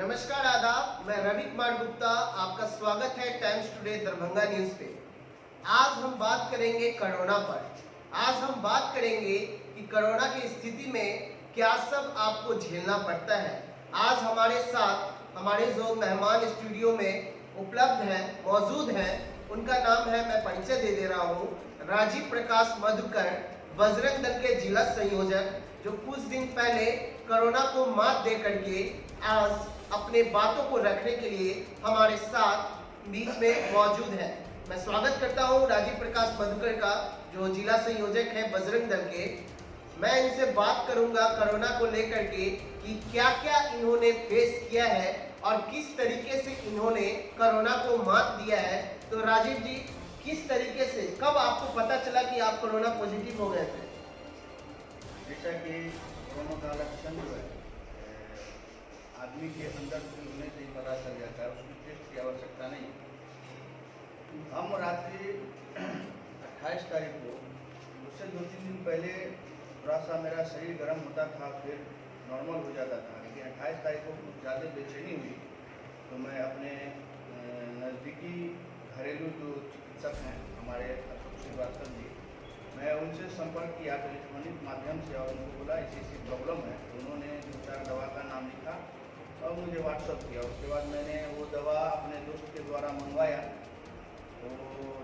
नमस्कार आदाब, मैं रवि कुमार गुप्ता। आपका स्वागत है टाइम्स टुडे दरभंगा न्यूज पे। आज हम बात करेंगे कोरोना पर। आज हम बात करेंगे कि कोरोना की स्थिति में क्या सब आपको झेलना पड़ता है। आज हमारे साथ हमारे जो मेहमान स्टूडियो में उपलब्ध हैं, मौजूद हैं, उनका नाम है, मैं परिचय दे रहा हूँ, राजीव प्रकाश मधुकर, बजरंग दल के जिला संयोजक, जो कुछ दिन पहले कोरोना को मात दे करके आज अपने बातों को रखने के लिए हमारे साथ बीच में मौजूद है। मैं स्वागत करता हूं राजीव प्रकाश मधुकर का, जो जिला संयोजक है बजरंग दल के। मैं इनसे बात करूंगा कोरोना को लेकर के कि क्या क्या इन्होंने फेस किया है और किस तरीके से इन्होंने कोरोना को मात दिया है। तो राजीव जी, किस तरीके से, कब आपको पता चला कि आप कोरोना पॉजिटिव हो गए थे? जैसा कि कोरोना का लक्षण जो है आदमी के अंदर से होने से ही पता चल जाता है, उसकी टेस्ट की आवश्यकता नहीं। हम रात्रि 28 तारीख को, उससे 2-3 दिन पहले थोड़ा सा मेरा शरीर गर्म होता था, फिर नॉर्मल हो जाता था, लेकिन 28 तारीख को कुछ ज़्यादा बेचैनी हुई तो मैं अपने नज़दीकी घरेलू जो चिकित्सक हैं हमारे अशोक श्रीवास्तव जी, मैं उनसे संपर्क किया टेलीफोनिक माध्यम से और उनको बोला ऐसी प्रॉब्लम है। तो उन्होंने 2-4 दवा का नाम लिखा और मुझे व्हाट्सअप किया। उसके बाद मैंने वो दवा अपने दोस्त के द्वारा मंगवाया। तो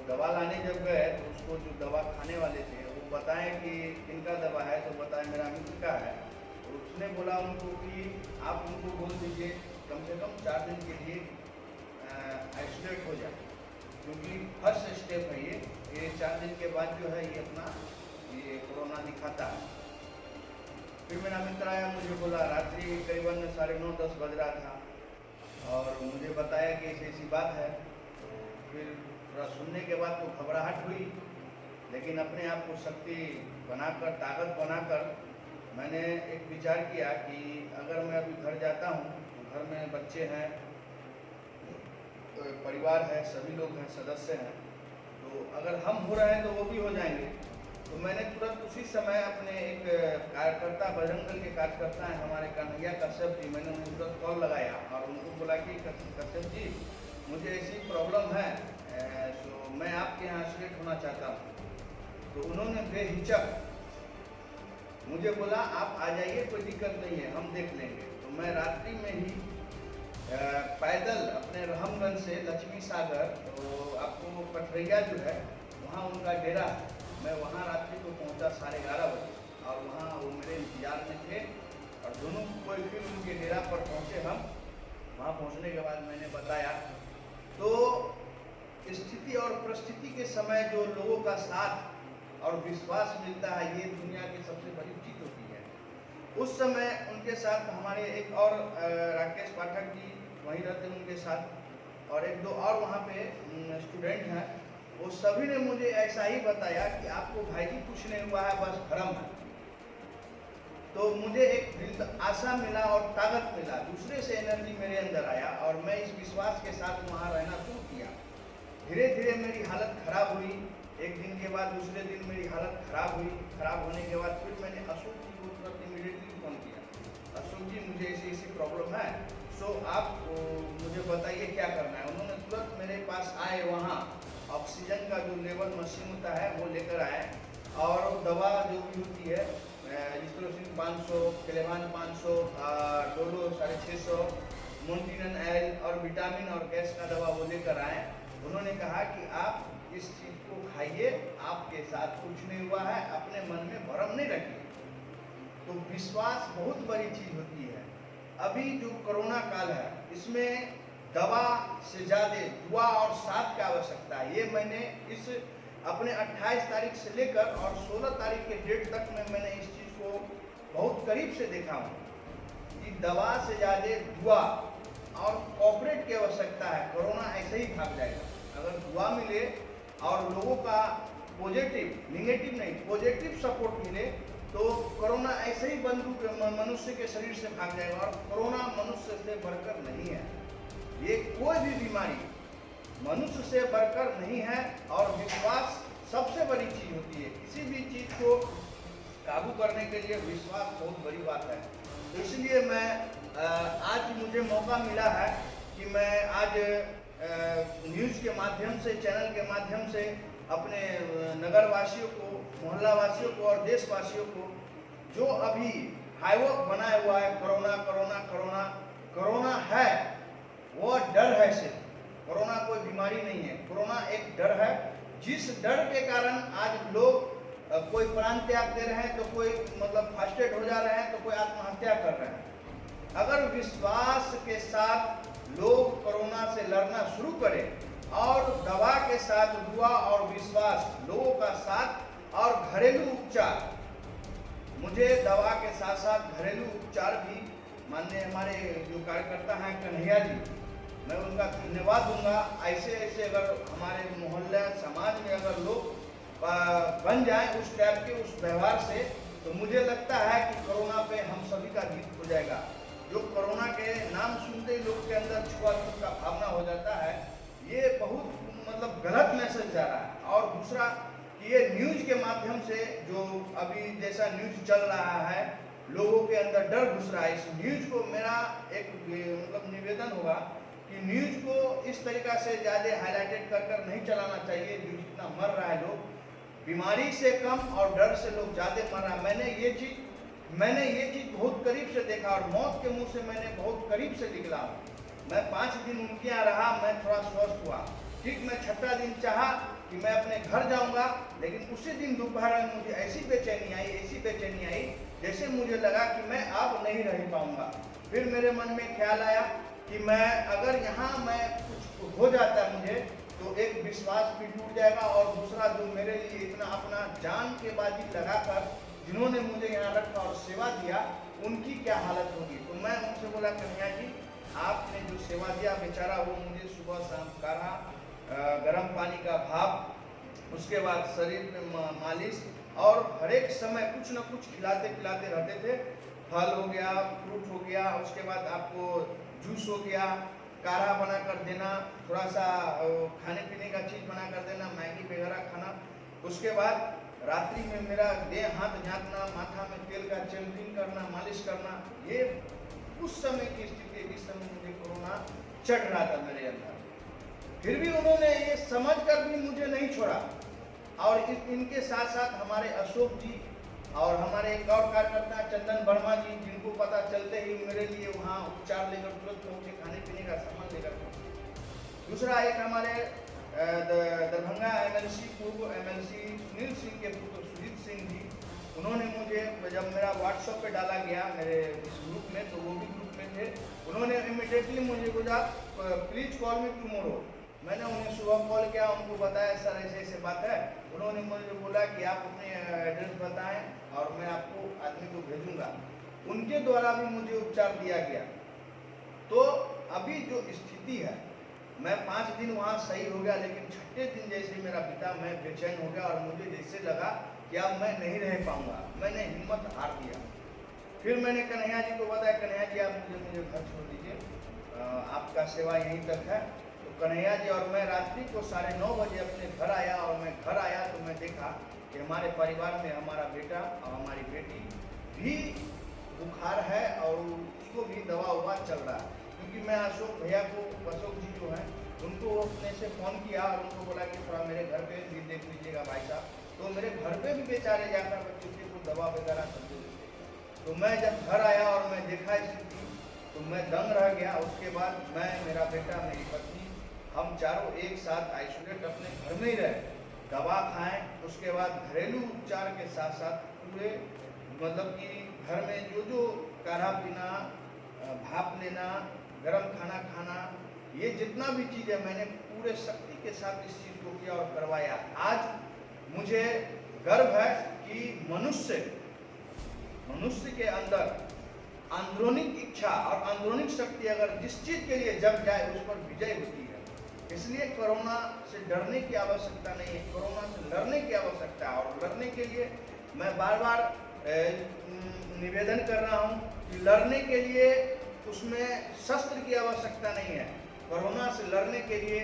दवा लाने जब गए तो उसको जो दवा खाने वाले थे वो बताएं कि किनका दवा है, तो बताएं मेरा मित्र का है। तो उसने बोला उनको कि आप उनको बोल दीजिए कम से कम 4 दिन के लिए आइसोलेट हो जाए, क्योंकि फर्स्ट स्टेप है ये 4 दिन के बाद जो है ये अपना ये कोरोना दिखाता है। फिर मेरा मित्र आया, मुझे बोला, रात्रि करीबन 9:30-10 बज रहा था और मुझे बताया कि ऐसी बात है। तो फिर थोड़ा सुनने के बाद तो घबराहट हुई, लेकिन अपने आप को शक्ति बनाकर, ताकत बनाकर मैंने एक विचार किया कि अगर मैं अभी घर जाता हूँ तो घर में बच्चे हैं, तो परिवार है, सभी लोग हैं, सदस्य हैं, तो अगर हम हो रहे हैं तो वो भी हो जाएंगे। तो मैंने तुरंत उसी समय अपने एक कार्यकर्ता, बजरंग दल के कार्यकर्ता हैं हमारे कन्हैया कश्यप जी, मैंने उन्हें तुरंत कॉल लगाया और उनको बोला कि कश्यप जी, मुझे ऐसी प्रॉब्लम है, तो मैं आपके यहाँ आइसोलेट होना चाहता हूँ। तो उन्होंने बेहिचक मुझे बोला आप आ जाइए, कोई दिक्कत नहीं है, हम देख लेंगे। तो मैं रात्रि में ही पैदल अपने रहमगंज से लक्ष्मी सागर, तो आपको कटरैया जो है वहाँ उनका डेरा है, मैं वहाँ रात्रि को पहुँचा 11:30 बजे और वहाँ वो मेरे इंतजार में थे और दोनों कोई फिर उनके डेरा पर पहुँचे। हम वहाँ पहुँचने के बाद मैंने बताया, तो स्थिति और परिस्थिति के समय जो लोगों का साथ और विश्वास मिलता है, ये दुनिया की सबसे बड़ी चीज़ होती है। उस समय उनके साथ हमारे एक और राकेश पाठक जी वहीं रहते हैं, उनके साथ और 1-2 और वहाँ पे स्टूडेंट हैं, वो सभी ने मुझे ऐसा ही बताया कि आपको भाई जी कुछ नहीं हुआ है, बस भ्रम है। तो मुझे एक आशा मिला और ताकत मिला, दूसरे से एनर्जी मेरे अंदर आया और मैं इस विश्वास के साथ वहाँ रहना शुरू किया। धीरे धीरे मेरी हालत खराब हुई, एक दिन के बाद दूसरे दिन मेरी हालत खराब हुई। खराब होने के बाद फिर मैंने अशोक जी को तुरंत इमीडिएटली फोन किया, अशोक जी मुझे ऐसी प्रॉब्लम है, सो आप मुझे बताइए क्या करना है। उन्होंने तुरंत मेरे पास आए, वहाँ ऑक्सीजन का जो लेवल मशीन होता है वो लेकर आए और दवा जो भी होती है जिस्ट्रोसिन 500, क्लेवान 500, डोलो 650, मोन्टिनन एल और विटामिन और गैस का दवा वो लेकर आए। उन्होंने कहा कि आप इस चीज़ को खाइए, आपके साथ कुछ नहीं हुआ है, अपने मन में भ्रम नहीं रखिए। तो विश्वास बहुत बड़ी चीज़ होती है। अभी जो कोरोना काल है, इसमें दवा से ज़्यादा दुआ और साथ की आवश्यकता है। ये मैंने इस अपने 28 तारीख से लेकर और 16 तारीख के डेट तक में मैंने इस चीज़ को बहुत करीब से देखा हूँ कि दवा से ज़्यादा दुआ और कॉपरेट की आवश्यकता है। कोरोना ऐसे ही भाग जाएगा अगर दुआ मिले और लोगों का पॉजिटिव, नेगेटिव नहीं, पॉजिटिव सपोर्ट मिले, तो कोरोना ऐसे ही मनुष्य के शरीर से भाग जाएगा। और कोरोना मनुष्य से बढ़कर नहीं है, ये कोई भी बीमारी मनुष्य से बढ़कर नहीं है और विश्वास सबसे बड़ी चीज होती है। किसी भी चीज को काबू करने के लिए विश्वास बहुत बड़ी बात है। तो इसलिए मैं आज मुझे मौका मिला है कि मैं आज न्यूज़ के माध्यम से, चैनल के माध्यम से अपने नगरवासियों को, मोहल्ला वासियों को और देशवासियों को जो अभी हाईवॉक बनाया हुआ है, कोरोना कोरोना कोरोना कोरोना है, वो डर है। सिर्फ कोरोना कोई बीमारी नहीं है, कोरोना एक डर है। जिस डर के कारण आज लोग कोई प्राण त्याग दे रहे हैं, तो कोई मतलब फर्स्टेड हो जा रहे हैं, तो कोई आत्महत्या कर रहे हैं। अगर विश्वास के साथ लोग कोरोना से लड़ना शुरू करें और दवा के साथ दुआ और विश्वास, लोगों का साथ और घरेलू उपचार, मुझे दवा के साथ साथ घरेलू उपचार भी माननीय हमारे जो कार्यकर्ता हैं कन्हैया जी, मैं उनका धन्यवाद दूंगा। ऐसे ऐसे अगर हमारे मोहल्ले समाज में अगर लोग बन जाएं उस टाइप के, उस व्यवहार से, तो मुझे लगता है कि कोरोना पे हम सभी का जीत हो जाएगा। जो कोरोना के नाम सुनते ही लोग के अंदर छुआछूत का भावना हो जाता है, ये बहुत मतलब गलत मैसेज जा रहा है। और दूसरा कि ये न्यूज़ के माध्यम से जो अभी जैसा न्यूज़ चल रहा है, लोगों के अंदर डर घुस रहा है। इस न्यूज़ को मेरा एक मतलब निवेदन होगा कि न्यूज़ को इस तरीका से ज़्यादा हाईलाइटेड कर नहीं चलाना चाहिए। जो जितना मर रहा है लोग, बीमारी से कम और डर से लोग ज़्यादा मर रहा है। मैंने ये चीज़ बहुत करीब से देखा और मौत के मुंह से मैंने बहुत करीब से निकला। मैं 5 दिन उनके यहाँ रहा, मैं थोड़ा स्वस्थ हुआ। ठीक, मैं 6वां दिन चाहा कि मैं अपने घर जाऊंगा, लेकिन उसी दिन दोपहर में मुझे ऐसी बेचैनी आई जैसे मुझे लगा कि मैं अब नहीं रह पाऊंगा। फिर मेरे मन में ख्याल आया कि मैं अगर यहाँ मैं कुछ हो जाता है मुझे, तो एक विश्वास भी टूट जाएगा, और दूसरा जो मेरे लिए इतना अपना जान के बाजी लगाकर जिन्होंने मुझे यहाँ रखा और सेवा दिया, उनकी क्या हालत होगी। तो मैं उनसे बोला, कन्हैया जी, आपने जो सेवा दिया, बेचारा वो मुझे सुबह शाम काढ़ा, गर्म पानी का भाप, उसके बाद शरीर में मालिश, और हर एक समय कुछ न कुछ खिलाते पिलाते रहते थे। फल हो गया, फ्रूट हो गया, उसके बाद आपको जूस हो गया, काढ़ा बना कर देना, थोड़ा सा खाने पीने का चीज़ बना कर देना, मैगी वगैरह खाना। उसके बाद रात्रि में मेरा देह हाथ झाँकना, माथा में तेल का चेंजिंग करना, मालिश करना। ये उस समय की स्थिति, जिस समय मुझे कोरोना चढ़ रहा था मेरे अंदर, फिर भी उन्होंने ये समझ कर भी मुझे नहीं छोड़ा। और इनके साथ साथ हमारे अशोक जी और हमारे एक और कार्यकर्ता चंदन वर्मा जी, जिनको पता चलते ही मेरे लिए वहाँ उपचार लेकर तुरंत पहुँचे, खाने पीने का सामान लेकर पहुँचे। दूसरा एक हमारे दरभंगा एमएलसी, पूर्व एमएलसी सुनील सिंह के पुत्र सुजीत सिंह जी, उन्होंने मुझे, जब मेरा व्हाट्सएप पे डाला गया मेरे इस ग्रुप में, तो वो भी ग्रुप में थे, उन्होंने इमीडिएटली मुझे बोला, प्लीज कॉल मी टुमारो। मैंने उन्हें सुबह कॉल किया, उनको बताया सर ऐसे ऐसे बात है। उन्होंने मुझे बोला कि आप अपने एड्रेस बताएं और मैं आपको आदमी को भेजूंगा। उनके द्वारा भी मुझे उपचार दिया गया। तो अभी जो स्थिति है, मैं 5 दिन वहाँ सही हो गया, लेकिन 6ठे दिन जैसे मेरा पिता, मैं बेचैन हो गया और मुझे जैसे लगा कि अब मैं नहीं रह पाऊंगा। मैंने हिम्मत हार दिया। फिर मैंने कन्हैया जी को बताया, कन्हैया जी आप मुझे घर छोड़ दीजिए, आपका सेवा यहीं तक है। तो कन्हैया जी और मैं रात्रि को 9:30 बजे अपने घर आया, और मैं घर आया तो मैं देखा कि हमारे परिवार में हमारा बेटा और हमारी बेटी भी बुखार है और उसको भी दवा उवा चल रहा है। क्योंकि मैं अशोक भैया को, अशोक जी जो हैं, उनको अपने से फ़ोन किया और उनको बोला कि थोड़ा मेरे घर पे भी देख लीजिएगा भाई साहब। तो मेरे घर पे भी बेचारे जाकर बच्चों को दवा वगैरह सब दे देते। तो मैं जब घर आया और मैं देखा स्थिति, तो मैं दंग रह गया। उसके बाद मैं, मेरा बेटा, मेरी पत्नी, हम चारों एक साथ आइसोलेट अपने घर में ही रहे, दवा खाएं। उसके बाद घरेलू उपचार के साथ साथ पूरे मतलब कि घर में जो जो काढ़ा पीना, भाप लेना, गरम खाना खाना, ये जितना भी चीज़ है, मैंने पूरे शक्ति के साथ इस चीज़ को किया और करवाया। आज मुझे गर्व है कि मनुष्य के अंदर आंदोलिक इच्छा और आंदोलिक शक्ति अगर जिस चीज़ के लिए जग जाए, उस पर विजय होती है। इसलिए कोरोना से डरने की आवश्यकता नहीं है, कोरोना से लड़ने की आवश्यकता है। और लड़ने के लिए मैं बार बार निवेदन कर रहा हूँ कि लड़ने के लिए उसमें शस्त्र की आवश्यकता नहीं है। कोरोना से लड़ने के लिए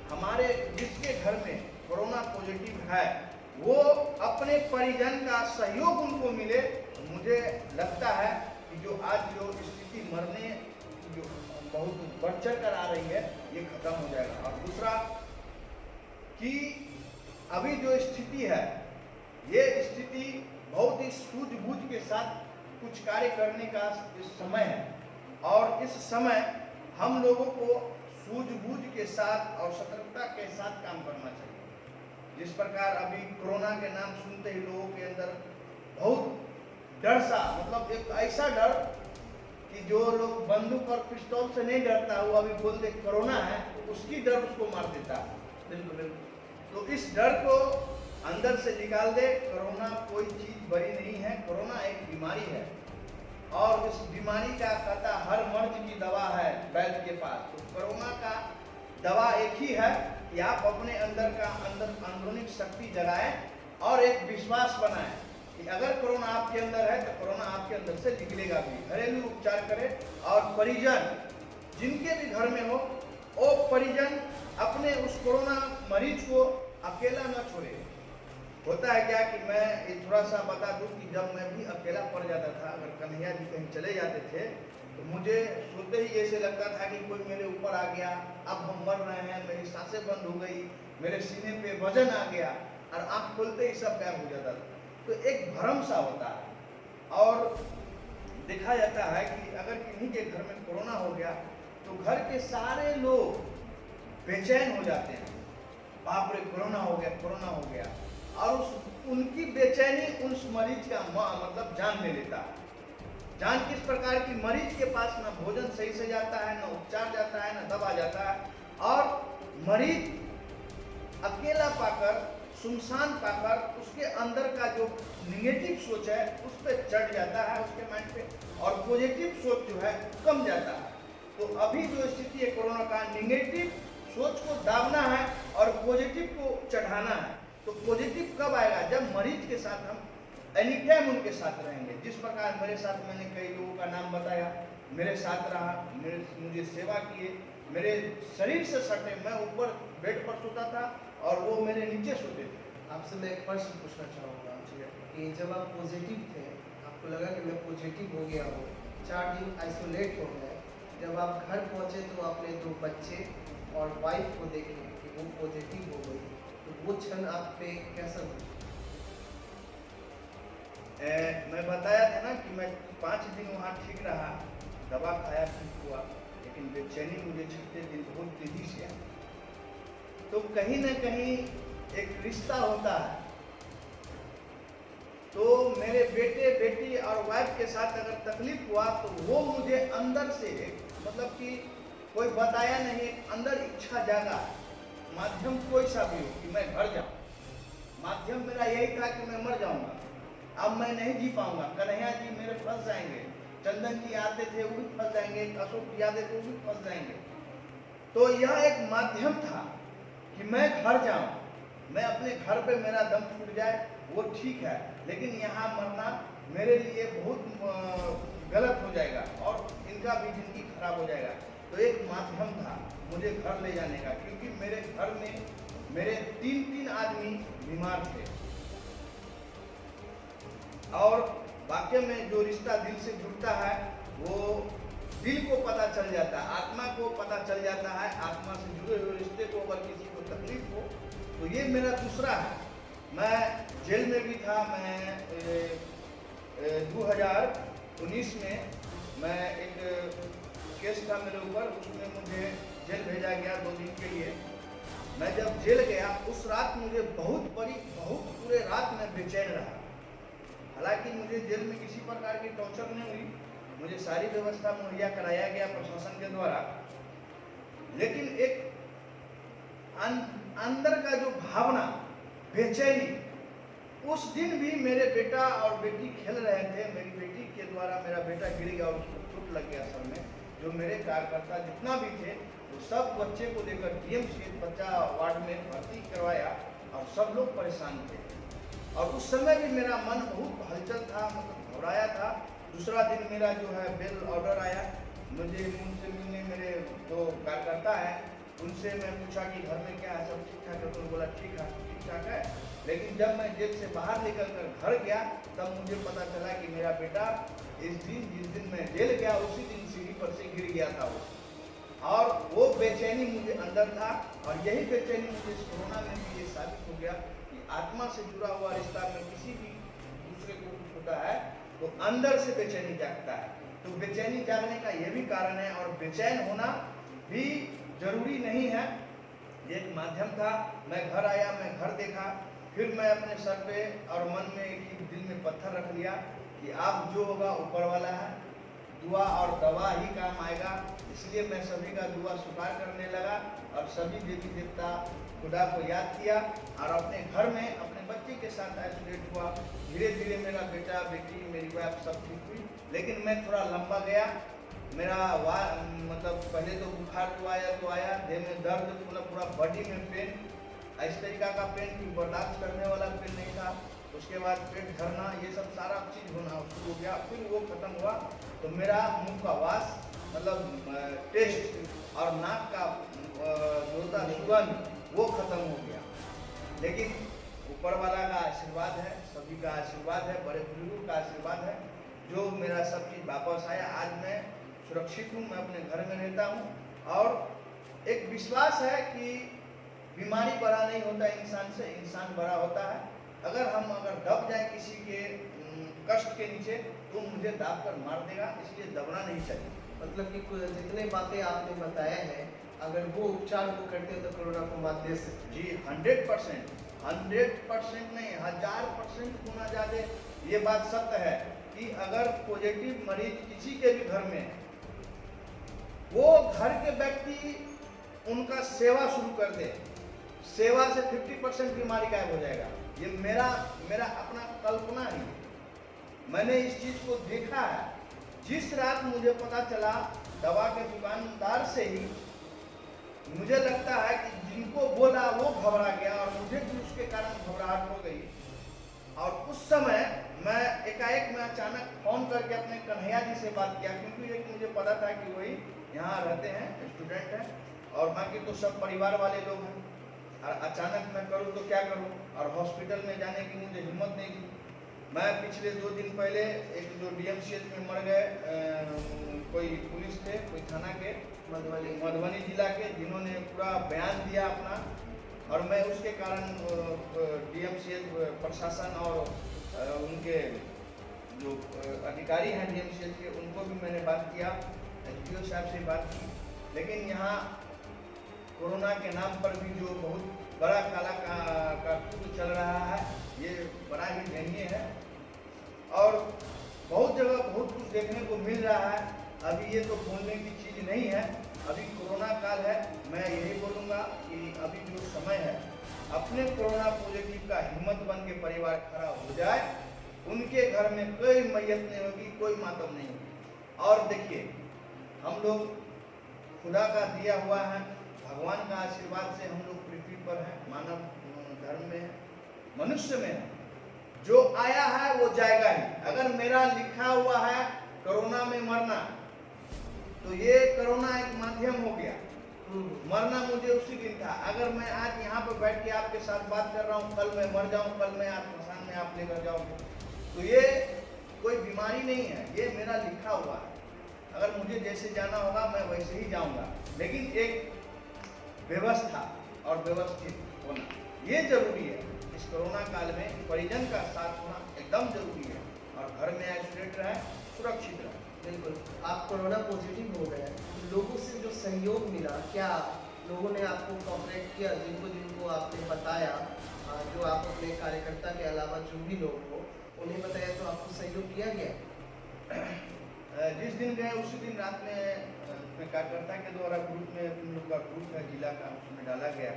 हमारे जिसके घर में कोरोना पॉजिटिव है, वो अपने परिजन का सहयोग उनको मिले। मुझे लगता है कि जो आज जो स्थिति स्थिति मरने जो बहुत बढ़ चढ़ कर आ रही है, ये खत्म हो जाएगा। और दूसरा कि अभी जो स्थिति है, ये स्थिति बहुत ही सूझबूझ के साथ कुछ कार्य करने का इस समय है, और इस समय हम लोगों को सूझबूझ के साथ और सतर्कता के साथ काम करना चाहिए। जिस प्रकार अभी कोरोना के नाम सुनते ही लोगों के अंदर बहुत डर सा, मतलब एक ऐसा डर कि जो लोग बंदूक और पिस्तौल से नहीं डरता, वो अभी बोल दे कोरोना है, तो उसकी डर उसको मार देता है। बिल्कुल। तो इस डर को अंदर से निकाल दे। कोरोना कोई चीज बड़ी नहीं है, कोरोना एक बीमारी है, और इस बीमारी का कहता हर मर्ज की दवा है वैद्य के पास। तो कोरोना का दवा एक ही है कि आप अपने अंदर का अंदरूनी शक्ति जगाएं और एक विश्वास बनाएं कि अगर कोरोना आपके अंदर है तो कोरोना आपके अंदर से निकलेगा भी। घरेलू उपचार करें, और परिजन जिनके भी घर में हो, वो परिजन अपने उस कोरोना मरीज को अकेला न छोड़े। होता है क्या कि मैं ये थोड़ा सा बता दूं कि जब मैं भी अकेला पड़ जाता था, अगर कन्हैया जी कहीं चले जाते थे, तो मुझे सोते ही ऐसे लगता था कि कोई मेरे ऊपर आ गया, अब हम मर रहे हैं, मेरी सांसें बंद हो गई, मेरे सीने पे वजन आ गया, और आँख खोलते ही सब गायब हो जाता था। तो एक भ्रम सा होता है, और देखा जाता है कि अगर किन्हीं के घर में कोरोना हो गया तो घर के सारे लोग बेचैन हो जाते हैं, बाप रे कोरोना हो गया, कोरोना हो गया, और उनकी बेचैनी उस मरीज का मतलब जान ले लेता है। जान किस प्रकार की, मरीज के पास ना भोजन सही से जाता है, ना उपचार जाता है, ना दवा जाता है, और मरीज अकेला पाकर, सुनसान पाकर, उसके अंदर का जो निगेटिव सोच है उस पर चढ़ जाता है उसके माइंड पे, और पॉजिटिव सोच जो है कम जाता है। तो अभी जो स्थिति है कोरोना का, निगेटिव सोच को दाबना है और पॉजिटिव को चढ़ाना है। तो पॉजिटिव कब आएगा? जब मरीज के साथ हम एनी टाइम उनके साथ रहेंगे। जिस प्रकार मेरे साथ, मैंने कई लोगों का नाम बताया, मेरे साथ रहा, मुझे सेवा किए, मेरे शरीर से सटे, मैं ऊपर बेड पर सोता था और वो मेरे नीचे सोते थे। आपसे मैं एक प्रश्न पूछना चाहूँगा कि जब आप पॉजिटिव थे, आपको लगा कि मैं पॉजिटिव हो गया हूँ, 4 दिन आइसोलेट हो गए, जब आप घर पहुँचे तो आपने 2 बच्चे और वाइफ को देखे कि वो पॉजिटिव हो गई, तो वो क्षण आप पे कैसा हुआ? मैं बताया था ना कि मैं 5 दिन वहाँ ठीक रहा, दवा खाया, ठीक हुआ, लेकिन बेचैनी मुझे 6 दिन बहुत तेजी से आई। तो कहीं ना कहीं एक रिश्ता होता है। तो मेरे बेटे बेटी और वाइफ के साथ अगर तकलीफ हुआ तो वो मुझे अंदर से, मतलब कि कोई बताया नहीं, अंदर इच्छा जागा, माध्यम कोई सा भी हो कि मैं घर जाऊं। माध्यम मेरा यही था कि मैं मर जाऊंगा, अब मैं नहीं जी पाऊंगा, कन्हैया जी मेरे फंस जाएंगे, चंदन जी आते थे वो भी फंस जाएंगे, अशोक जी आते थे वो भी फंस जाएंगे। तो यह एक माध्यम था कि मैं घर जाऊं, मैं अपने घर पे मेरा दम छूट जाए वो ठीक है, लेकिन यहाँ मरना मेरे लिए बहुत गलत हो जाएगा और इनका भी जिंदगी खराब हो जाएगा। तो एक माध्यम था मुझे घर ले जाने का, क्योंकि मेरे घर में मेरे 3 आदमी बीमार थे, और वाकई में जो रिश्ता दिल से जुड़ता है वो दिल को पता चल जाता है, आत्मा को पता चल जाता है। आत्मा से जुड़े हुए रिश्ते को अगर किसी को तकलीफ हो तो ये मेरा दूसरा है। मैं जेल में भी था, मैं 2019 में मैं एक केस था मेरे ऊपर, उसमें मुझे जेल भेजा गया 2 दिन के लिए। मैं जब जेल गया उस रात मुझे बहुत पूरे रात में बेचैन रहा। हालांकि मुझे जेल में किसी प्रकार की टॉर्चर नहीं हुई, मुझे सारी व्यवस्था मुहैया कराया गया प्रशासन के द्वारा, लेकिन एक अंदर का जो भावना, बेचैनी, उस दिन भी मेरे बेटा और बेटी खेल रहे थे, मेरी बेटी के द्वारा मेरा बेटा गिर गया और उसको चोट लग गया सर में। जो मेरे कार्यकर्ता जितना भी थे वो सब बच्चे को लेकर DMC बच्चा वार्ड में भर्ती करवाया और सब लोग परेशान थे। और उस समय भी मेरा मन बहुत हलचल था, मतलब घबराया था। दूसरा दिन मेरा जो है बेल ऑर्डर आया, मुझे उनसे मिलने मेरे जो कार्यकर्ता है उनसे मैं पूछा कि घर में क्या है, सब ठीक ठाक है? तो उन्होंने बोला ठीक ठाक है। लेकिन जब मैं जेल से बाहर निकल कर घर गया तब मुझे पता चला कि मेरा बेटा जिस दिन मैं जेल गया उसी दिन सीढ़ी पर से गिर गया था वो, और वो बेचैनी मुझे अंदर था। और यही बेचैनी मुझे इस कोरोना में भी ये साबित हो गया कि आत्मा से जुड़ा हुआ रिश्ता में किसी भी दूसरे को कुछ होता है तो अंदर से बेचैनी जागता है। तो बेचैनी जागने का ये भी कारण है, और बेचैन होना भी जरूरी नहीं है। एक माध्यम था। मैं घर आया, मैं घर देखा, फिर मैं अपने सर पे और मन में एक ही दिल में पत्थर रख लिया कि आप जो होगा ऊपर वाला है, दुआ और दवा ही काम आएगा। इसलिए मैं सभी का दुआ स्वीकार करने लगा और सभी देवी देवता खुदा को याद किया और अपने घर में अपने बच्चे के साथ आइसोलेट हुआ। धीरे धीरे मेरा बेटा बेटी मेरी वाइफ सब ठीक हुई, लेकिन मैं थोड़ा लंबा गया। मेरा मतलब पहले तो बुखार तो आया, देह में दर्द, मतलब पूरा बॉडी में पेन, इस तरीका का पेन कि बर्दाश्त करने वाला पेन नहीं था। उसके बाद पेट धरना, ये सब सारा चीज़ होना शुरू हो गया। फिर वो खत्म हुआ तो मेरा मुंह का वास, मतलब टेस्ट और नाक का जो होता सुगंध वो खत्म हो गया। लेकिन ऊपर वाला का आशीर्वाद है, सभी का आशीर्वाद है, बड़े बुजुर्गों का आशीर्वाद है, जो मेरा सब चीज़ वापस आया। आज मैं सुरक्षित हूँ, मैं अपने घर में रहता हूँ। और एक विश्वास है कि बीमारी बड़ा नहीं होता इंसान से, इंसान बड़ा होता है। अगर दब जाए किसी के कष्ट के नीचे तो मुझे दाब कर मार देगा, इसलिए दबना नहीं चाहिए। मतलब कि जितने बातें आपने बताया है, अगर वो उपचार को करते हैं तो कोरोना को मात दे सकते जी 100% नहीं, 1000% गुना ज़्यादा ये बात सत्य है कि अगर पॉजिटिव मरीज किसी के भी घर में है, वो घर के व्यक्ति उनका सेवा शुरू कर दे, सेवा से 50% बीमारी गायब हो जाएगा। ये मेरा अपना कल्पना है, मैंने इस चीज़ को देखा है। जिस रात मुझे पता चला दवा के दुकानदार से ही, मुझे लगता है कि जिनको बोला वो घबरा गया और मुझे भी उसके कारण घबराहट हो गई। और उस समय मैं एकाएक में अचानक फोन करके अपने कन्हैया जी से बात किया, क्योंकि एक मुझे पता था कि वही यहाँ रहते हैं, स्टूडेंट हैं, और बाकी तो सब परिवार वाले लोग हैं। और अचानक मैं करूँ तो क्या करूँ, और हॉस्पिटल में जाने की मुझे हिम्मत नहीं थी। मैं पिछले 2 दिन पहले एक जो DMCH में मर गए कोई पुलिस थे, कोई थाना के, मधुबनी जिला के, जिन्होंने पूरा बयान दिया अपना, और मैं उसके कारण DMCH प्रशासन और उनके जो अधिकारी हैं DMCH के, उनको भी मैंने बात किया, SDO साहब से बात की। लेकिन यहाँ कोरोना के नाम पर भी जो बहुत बड़ा काला कारतूस चल रहा है, ये बड़ा ही दयनीय है। और बहुत जगह बहुत कुछ देखने को मिल रहा है। अभी ये तो बोलने की चीज़ नहीं है, अभी कोरोना काल है। मैं यही बोलूँगा कि अभी जो समय है, अपने कोरोना पॉजिटिव का हिम्मत बन के परिवार खड़ा हो जाए, उनके घर में कोई मैयत नहीं होगी, कोई मातम नहीं होगी। और देखिए, हम लोग खुदा का दिया हुआ है, भगवान का आशीर्वाद से हम लोग पृथ्वी पर हैं, मानव धर्म में है, मनुष्य में है। जो आया है वो जाएगा ही। अगर मेरा लिखा हुआ है कोरोना में मरना, तो ये कोरोना एक माध्यम हो गया, मरना मुझे उसी दिन था। अगर मैं आज यहाँ पर बैठ के आपके साथ बात कर रहा हूँ, कल मैं मर जाऊँ, कल मैं आज मसान में आप लेकर जाऊँगे, तो ये कोई बीमारी नहीं है, ये मेरा लिखा हुआ है। अगर मुझे जैसे जाना होगा मैं वैसे ही जाऊँगा, लेकिन एक व्यवस्था और व्यवस्थित होना ये जरूरी है। इस कोरोना काल में परिजन का साथ होना एकदम जरूरी है, और घर में आइसोलेट रहे, सुरक्षित रहे। बिल्कुल। आप कोरोना पॉजिटिव हो गए, लोगों से जो सहयोग मिला, क्या लोगों ने आपको कोऑपरेट किया? जिनको आपने बताया, जो आप अपने कार्यकर्ता के अलावा जो भी लोग हो उन्हें बताया, तो आपको सहयोग किया गया? जिस दिन गए उसी दिन रात में कार्यकर्ता के द्वारा ग्रुप में, उन लोग का ग्रुप है जिला का, उसमें डाला गया।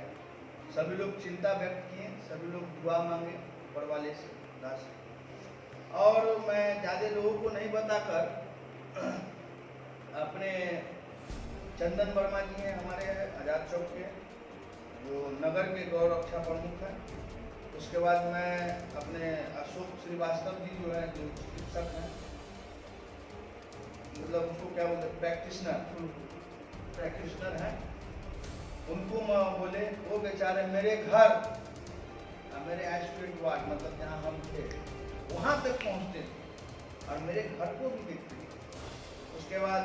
सभी लोग चिंता व्यक्त किए, सभी लोग दुआ मांगे ऊपर वाले से, खुदा से। और मैं ज़्यादा लोगों को नहीं बताकर अपने चंदन वर्मा जी हैं हमारे आज़ाद चौक के, जो नगर के गौ रक्षा प्रमुख हैं। उसके बाद मैं अपने अशोक श्रीवास्तव जी जो है, जो चिकित्सक हैं, मतलब उसको क्या बोलते हैं, प्रैक्टिशनर हैं, उनको मैं बोले, वो बेचारे मेरे घर, मेरे आइसोलेट वार्ड, मतलब जहाँ हम थे वहाँ तक पहुँचते थे। और मेरे घर को भी देखती है। उसके बाद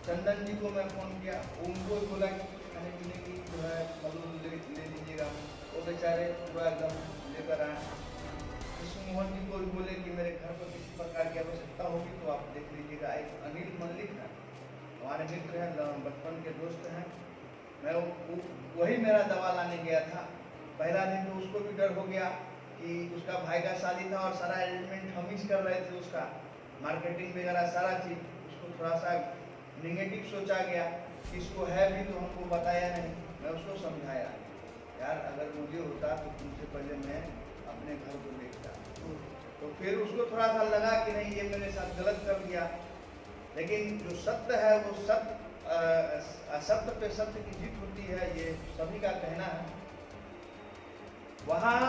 चंदन जी को मैं फ़ोन किया, उनको बोला कि खाने पीने की जो है मदद ले लीजिएगा, वो बेचारे पूरा एकदम लेकर आए। कृष्ण मोहन जी को भी बोले कि मेरे घर पर किसी प्रकार की आवश्यकता होगी तो आप देख लीजिएगा। एक अनिल मल्लिक है, हमारे मित्र हैं, बचपन के दोस्त हैं, मैं वही मेरा दवा लाने गया था। पहला दिन तो उसको भी डर हो गया कि उसका भाई का शादी था और सारा अरेंजमेंट हम ही कर रहे थे, उसका मार्केटिंग वगैरह सारा चीज़। उसको थोड़ा सा निगेटिव सोचा गया कि इसको है भी तो हमको बताया नहीं। मैं उसको समझाया, यार अगर मुझे होता तो तुमसे पहले मैं अपने घर को देखता। तो फिर उसको थोड़ा सा लगा कि नहीं ये मेरे साथ गलत कर दिया, लेकिन जो सत्य है वो असत्य पे सत्य की जीत होती है, ये सभी का कहना है। वहाँ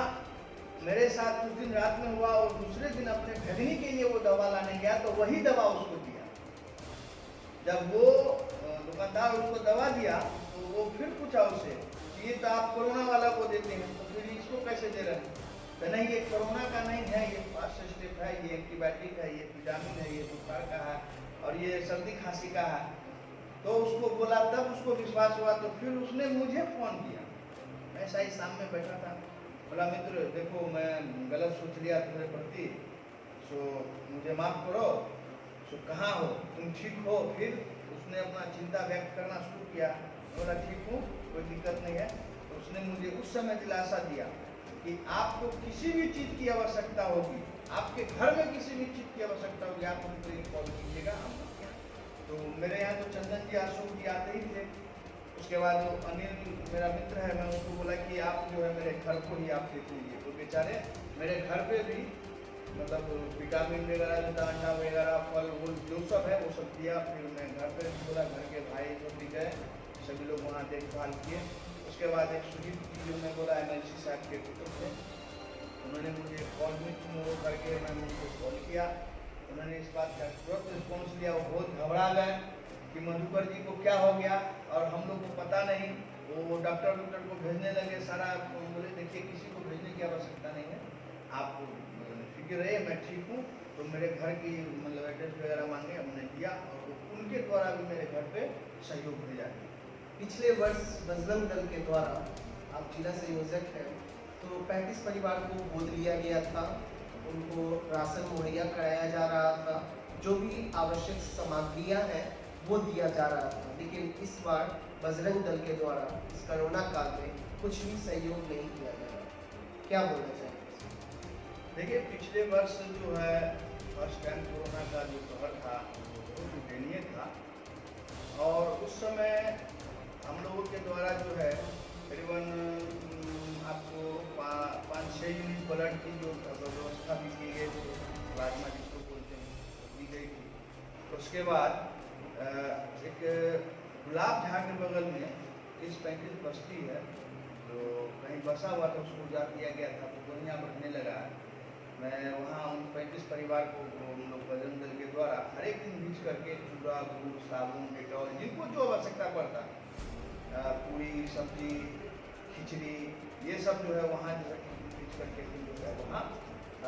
मेरे साथ उस दिन रात में हुआ और दूसरे दिन अपने भगनी के लिए वो दवा लाने गया तो वही दवा उसको दिया। जब वो दुकानदार उसको दवा दिया तो वो फिर पूछा उससे कि ये तो आप कोरोना वाला को देते हैं, तो फिर इसको कैसे दे रहे हैं? तो नहीं, ये कोरोना का नहीं है, ये फास्ट स्टेप है, ये एंटीबायोटिक है, ये विटामिन है, ये बुखार का है और ये सर्दी खांसी का है। तो उसको बोला, तब उसको विश्वास हुआ। तो फिर उसने मुझे फ़ोन किया, मैं सही सामने बैठा था, बोला मित्र देखो मैं गलत सोच लिया तुम्हारे प्रति, सो मुझे माफ़ करो, सो कहाँ हो तुम, ठीक हो? फिर उसने अपना चिंता व्यक्त करना शुरू किया, बोला ठीक हूँ, कोई दिक्कत नहीं है। तो उसने मुझे उस समय दिलासा दिया कि आपको किसी भी चीज़ की आवश्यकता होगी, आपके घर में किसी भी चीज़ की आवश्यकता होगी, आप हमको एक कॉल कीजिएगा, हम तो मेरे यहाँ तो चंदन जी अशोक जी आते ही थे। उसके बाद वो अनिल मेरा मित्र है, मैं उसको बोला कि आप जो है मेरे घर को ही आप देख लीजिए। तो बेचारे मेरे घर पे भी मतलब विटामिन वगैरह जैसा अंडा वगैरह फल वूल जो सब है वो सब दिया। फिर मैं घर पे बोला, घर के भाई जो भी गए सभी लोग वहाँ देखभाल किए। उसके बाद एक सुजीत जी जो मैं बोला MLC साहब के पुत्र थे, उन्होंने मुझे कॉल में करके मैंने उनको कॉल किया। उन्होंने इस बात का तुरंत रिस्पॉन्स लिया। वो बहुत घबरा गए कि मधुकर जी को क्या हो गया और हम लोग को पता नहीं। वो डॉक्टर को भेजने लगे, सारा बोले देखिए किसी को भेजने की आवश्यकता नहीं है, आप फिक्र रहिए, मैं ठीक हूँ। तो मेरे घर की मतलब एड्रेस वगैरह मांगे, हमने दिया और उनके द्वारा भी मेरे घर पे सहयोग भेजा गया। पिछले वर्ष बजरंग दल के द्वारा, आप जिला संयोजक हैं, तो 35 परिवार को गोद लिया गया था, उनको राशन मुहैया कराया जा रहा था, जो भी आवश्यक सामग्रियां हैं वो दिया जा रहा था। लेकिन इस बार बजरंग दल के द्वारा इस कोरोना काल में कुछ भी सहयोग नहीं किया जा रहा, क्या बोलना चाहेंगे? देखिए पिछले वर्ष जो है फर्स्ट टाइम कोरोना का जो कहर था वो बहुत दयनीय था और उस समय हम लोगों के द्वारा जो है करीबन आपको 5-6 यूनिट ब्लड की जो व्यवस्था भी की गई थी, प्लाज्मा जिसको बोलते हैं, दी गई थी। उसके बाद एक गुलाब झाड़ के बगल में 30-35 बस्ती है जो कहीं बसा हुआ था, उसको उजाड़ दिया गया था, तो बढ़िया बढ़ने लगा। मैं वहाँ उन 35 परिवार को हम लोग बजरंग दल के द्वारा हर एक दिन बीच करके चूड़ा गुड़ साबुन डेटॉल जिनको जो आवश्यकता पड़ता, पूरी सब्जी खिचड़ी ये सब जो है वहाँ जो है बीच करके जो है वहाँ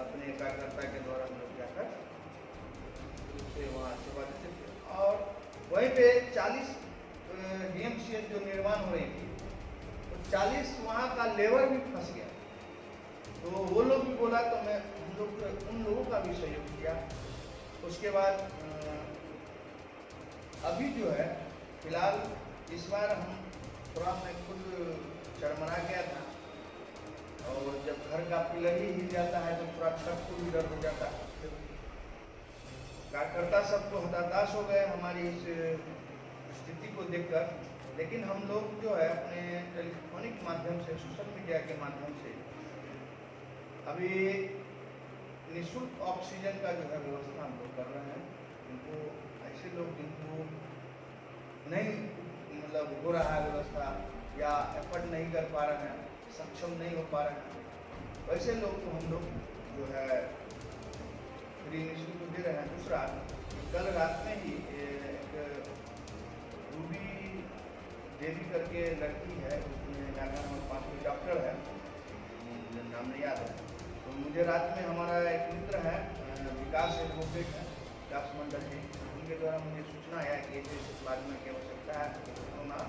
अपने कार्यकर्ता के द्वारा हम लोग जाकर उससे वहाँ सेवा देते थे। और वहीं पे 40 DMCH जो निर्माण हो रही थी तो 40 वहाँ का लेबर भी फंस गया, तो वो लोग भी बोला तो मैं हम लोग उन लोगों का भी सहयोग किया। उसके बाद अभी जो है फिलहाल इस बार हम थोड़ा मैं खुद चरमरा गया था और जब घर का पिलर ही हिल जाता है तो थोड़ा छत को भी डर हो जाता है। कार्यकर्ता सब तो हताश हो गए हमारी इस स्थिति को देखकर, लेकिन हम लोग जो है अपने टेलीफोनिक माध्यम से सोशल मीडिया के माध्यम से अभी निःशुल्क ऑक्सीजन का जो है व्यवस्था हम लोग कर रहे हैं। उनको ऐसे लोग जिनको नहीं मतलब हो रहा है व्यवस्था या एफर्ट नहीं कर पा रहे हैं, सक्षम नहीं हो पा रहे हैं, वैसे लोग को हम लोग जो है फ्री निःशुल्क दे रहे हैं। दूसरा कल रात में ही एक रूबी देवी करके लड़की है, उसमें नागा नंबर 5 में डॉक्टर है, नाम नहीं याद है, तो मुझे रात में हमारा एक मित्र है विकास एडवोकेट है, विकास मंडल जी, उनके द्वारा मुझे सूचना आया कि ऐसे ऐसे प्लाज्मा की आवश्यकता है। कोरोना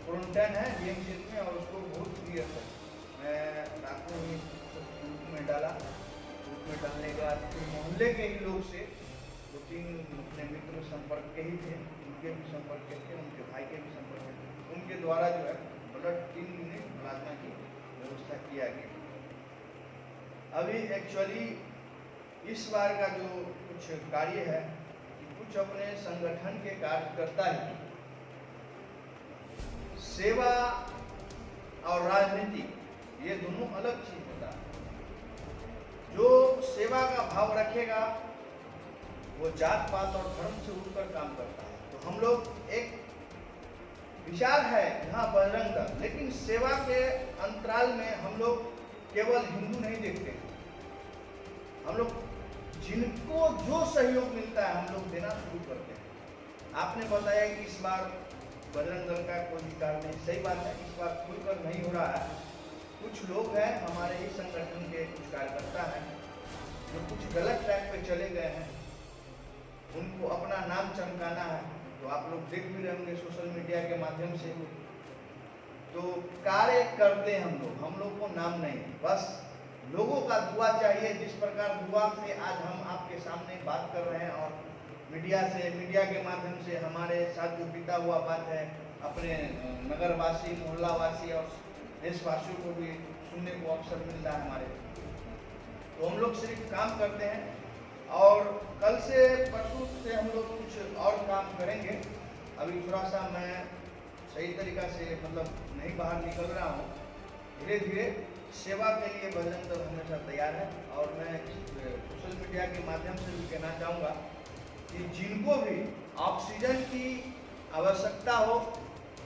क्वारंटाइन है DMCH में और उसको बहुत सीरियस है। मैं रातों ही ग्रुप में डाला, ग्रुप में डालने के बाद फिर मोहल्ले के ही लोग से 2-3 अपने मित्र संपर्क के ही थे, उनके भी संपर्क के थे, उनके भाई के भी संपर्क के थे, उनके द्वारा जो है ब्लड 3 यूनिट प्लाज्मा की व्यवस्था किया गया। अभी एक्चुअली इस बार का जो कुछ कार्य है, कुछ अपने संगठन के कार्यकर्ता ही सेवा और राजनीति ये दोनों अलग चीज होता है। जो सेवा का भाव रखेगा वो जात पात और धर्म से उठकर काम करता है। तो हम लोग एक विचार है यहाँ बजरंग दल, लेकिन सेवा के अंतराल में हम लोग केवल हिंदू नहीं देखते, हम लोग जिनको जो सहयोग मिलता है हम लोग देना शुरू करते हैं। आपने बताया कि इस बार बजरंग दल का कोई विकार नहीं, सही बात है, इस बार खुलकर नहीं हो रहा है। कुछ लोग हैं हमारे ही संगठन के, कुछ कार्यकर्ता हैं जो कुछ गलत ट्रैक पे चले गए हैं, उनको अपना नाम चमकाना है। तो आप लोग देख भी रहे होंगे सोशल मीडिया के माध्यम से। तो कार्य करते हैं हम लोग को नाम नहीं, बस लोगों का दुआ चाहिए। जिस प्रकार दुआ से आज हम आपके सामने बात कर रहे हैं और मीडिया के माध्यम से हमारे साथ जो बीता हुआ बात है, अपने नगरवासी, मोहल्लावासी और देशवासियों को भी सुनने को अवसर मिल रहा है हमारे। तो हम लोग सिर्फ काम करते हैं और कल से परसों से हम लोग कुछ और काम करेंगे। अभी थोड़ा सा मैं सही तरीका से नहीं बाहर निकल रहा हूँ। धीरे धीरे सेवा के लिए बजरंग दल हमेशा तैयार है। और मैं सोशल मीडिया के माध्यम से भी कहना चाहूँगा कि जिनको भी ऑक्सीजन की आवश्यकता हो,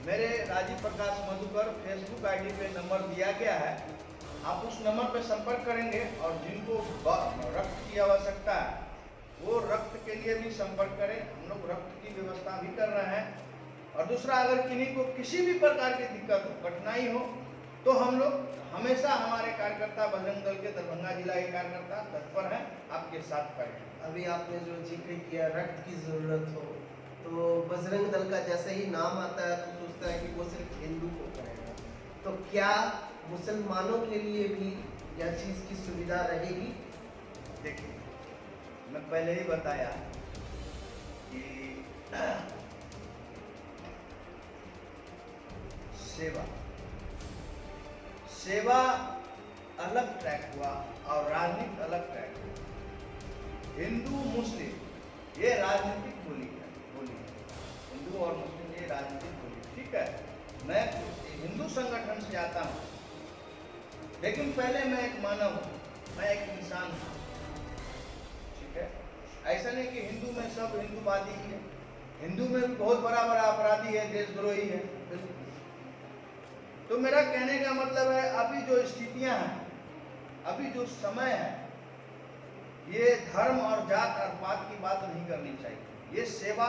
मेरे राजीव प्रकाश मधुकर फेसबुक ID पे नंबर दिया गया है, आप उस नंबर पे संपर्क करेंगे और जिनको रक्त की आवश्यकता है वो रक्त के लिए भी संपर्क करें। हम लोग रक्त की व्यवस्था भी कर रहे हैं। और दूसरा, अगर किन्हीं को किसी भी प्रकार की दिक्कत हो, कठिनाई हो, तो हम लोग हमेशा हमारे कार्यकर्ता बजरंग दल के दरभंगा जिला के कार्यकर्ता तत्पर हैं आपके साथ खड़े। अभी आपने जो जिक्र किया रक्त की जरूरत हो, तो बजरंग दल का जैसे ही नाम आता है तो सोचता है कि वो सिर्फ हिंदू को करेगा, तो क्या मुसलमानों के लिए भी यह चीज की सुविधा रहेगी? देखिए, मैं पहले ही बताया कि सेवा अलग ट्रैक हुआ और राजनीति अलग ट्रैक हुआ। हिंदू मुस्लिम ये राजनीतिक बोली है, हिंदू और मुस्लिम ये राजनीतिक बोली, ठीक है। मैं हिंदू संगठन से आता हूँ, लेकिन पहले मैं एक मानव हूँ, मैं एक इंसान हूँ, ठीक है। ऐसा नहीं कि हिंदू में सब हिंदूवादी ही है, हिंदू में भी बहुत बड़ा बड़ा अपराधी है, देशद्रोही है। तो मेरा कहने का मतलब है, अभी जो स्थितियां हैं, अभी जो समय है, ये धर्म और जात और पात की बात नहीं करनी चाहिए। ये सेवा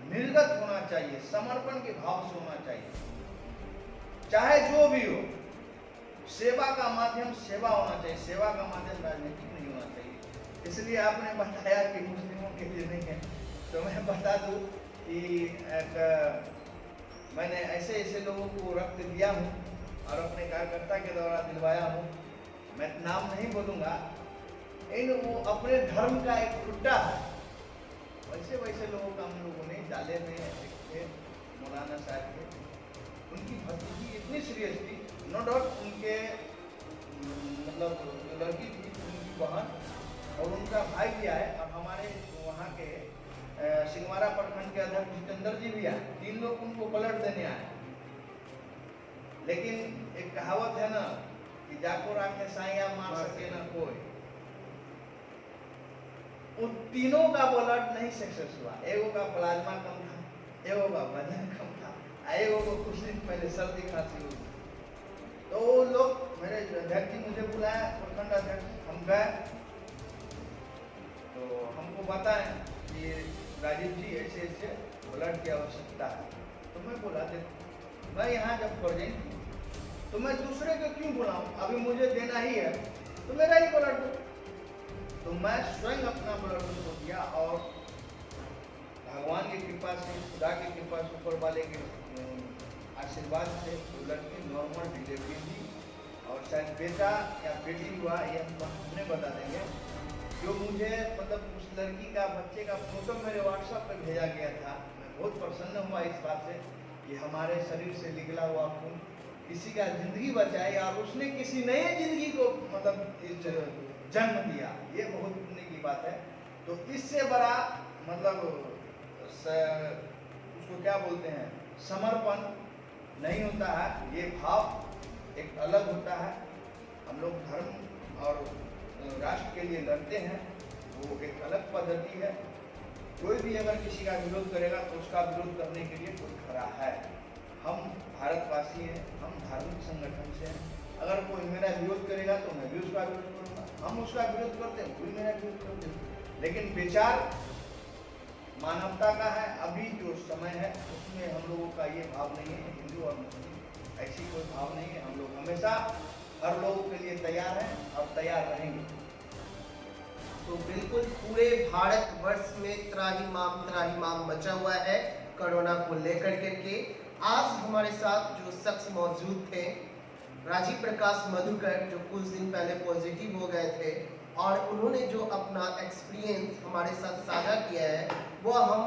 निर्गत होना चाहिए, समर्पण के भाव से होना चाहिए। चाहे जो भी हो, सेवा का माध्यम सेवा होना चाहिए, सेवा का माध्यम राजनीतिक नहीं होना चाहिए। इसलिए आपने बताया कि मुस्लिमों के लिए नहीं है, तो मैं बता दूं कि मैंने ऐसे ऐसे लोगों को रक्त दिया हूँ और अपने कार्यकर्ता के द्वारा दिलवाया हूँ। मैं नाम नहीं बोलूँगा, लेकिन वो अपने धर्म का एक खुट्टा है। वैसे वैसे लोगों का हम लोगों ने डाले में थे, मौलाना साहब के, उनकी भतीजी इतनी सीरियस थी, नो डाउट उनके जो लड़की थी उनकी बहन और उनका भाई भी आए, और हमारे वहाँ के सिंगवारा प्रखंड के अध्यक्ष जितेंद्र जी भी आए, 3 लोग उनको ब्लड देने आए। लेकिन एक कहावत है ना कि जाको राखे साइया मार सके ना कोई, उन तीनों का ब्लड नहीं सक्सेस हुआ। एगो का प्लाज्मा कम था, एगो का वजन कम था, एगो को कुछ दिन पहले सर्दी खांसी हुई। तो वो लोग, मेरे अध्यक्ष जी मुझे बुलाया, प्रखंड अध्यक्ष, हम गए तो हमको बताएं कि राजीव जी ऐसे ऐसे ब्लड की आवश्यकता है। तो मैं बोला, देखो मैं यहाँ जब प्रेजेंट हूँ तो मैं दूसरे को क्यों बुलाऊं, अभी मुझे देना ही है तो मेरा ही ब्लड दो। तो मैं स्वयं अपना ब्लड उनको दिया और भगवान की कृपा से, खुदा की कृपा से, ऊपर वाले के आशीर्वाद से वो लड़की नॉर्मल डिलीवरी हुई और शायद बेटा या बेटी हुआ ये हम अपने बता देंगे। जो मुझे मतलब उस लड़की का बच्चे का फोटो मेरे व्हाट्सएप पे भेजा गया था, मैं बहुत प्रसन्न हुआ इस बात से कि हमारे शरीर से निकला हुआ खून किसी का जिंदगी बचाए और उसने किसी नए जिंदगी को मतलब जन्म दिया। ये बहुत पुण्य की बात है। तो इससे बड़ा मतलब उसको क्या बोलते हैं, समर्पण नहीं होता है। ये भाव एक अलग होता है। हम लोग धर्म और राष्ट्र के लिए लड़ते हैं, वो एक अलग पद्धति है। कोई भी अगर किसी का विरोध करेगा तो उसका विरोध करने के लिए कोई खड़ा है। हम भारतवासी हैं, हम धार्मिक संगठन से हैं। अगर कोई मेरा विरोध करेगा तो मैं भी उसका विरोध करूँगा, हम उसका विरोध करते हैं, कोई मेरा विरोध करते हैं। लेकिन विचार मानवता का है। अभी जो समय है उसमें हम लोगों का ये भाव नहीं है, हिंदू और मुस्लिम ऐसी कोई भाव नहीं है। हम लोग हमेशा हर लोगों के लिए तैयार हैं और तैयार रहेंगे। तो बिल्कुल पूरे भारतवर्ष में त्राहिमाम मचा हुआ है कोरोना को लेकर के। आज हमारे साथ जो शख्स मौजूद थे, राजीव प्रकाश मधुकर, जो कुछ दिन पहले पॉजिटिव हो गए थे और उन्होंने जो अपना एक्सपीरियंस हमारे साथ साझा किया है वो हम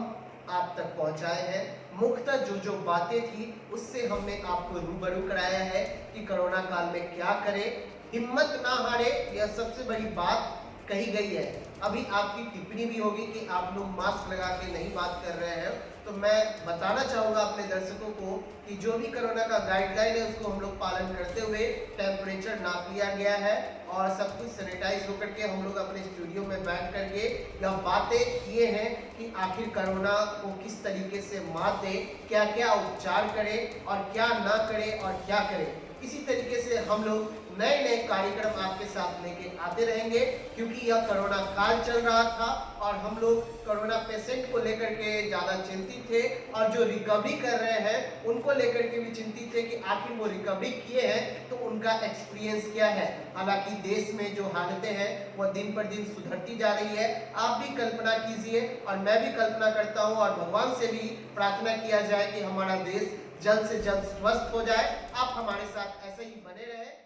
आप तक पहुंचाए हैं। मुख्यतः जो बातें थी उससे हमने आपको रूबरू कराया है कि कोरोना काल में क्या करें, हिम्मत ना हारे, यह सबसे बड़ी बात कही गई है। अभी आपकी टिप्पणी भी होगी कि आप लोग मास्क लगा के नहीं बात कर रहे हैं, तो मैं बताना चाहूँगा अपने दर्शकों को कि जो भी कोरोना का गाइडलाइन है उसको हम लोग पालन करते हुए टेम्परेचर नाप लिया गया है और सब कुछ सैनिटाइज होकर के हम लोग अपने स्टूडियो में बैठ करके यह बातें किए हैं कि आखिर कोरोना को किस तरीके से मात दें, क्या क्या उपचार करें और क्या ना करें और क्या करें। इसी तरीके से हम लोग नए नए कार्यक्रम आपके साथ लेके आते रहेंगे, क्योंकि यह कोरोना काल चल रहा था और हम लोग कोरोना पेशेंट को लेकर के ज़्यादा चिंतित थे और जो रिकवरी कर रहे हैं उनको लेकर के भी चिंतित थे कि आखिर वो रिकवरी किए हैं तो उनका एक्सपीरियंस क्या है। हालांकि देश में जो हालतें हैं वह दिन पर दिन सुधरती जा रही है। आप भी कल्पना कीजिए और मैं भी कल्पना करता हूँ और भगवान से भी प्रार्थना किया जाए कि हमारा देश जल्द से जल्द स्वस्थ हो जाए। आप हमारे साथ ऐसे ही बने रहें।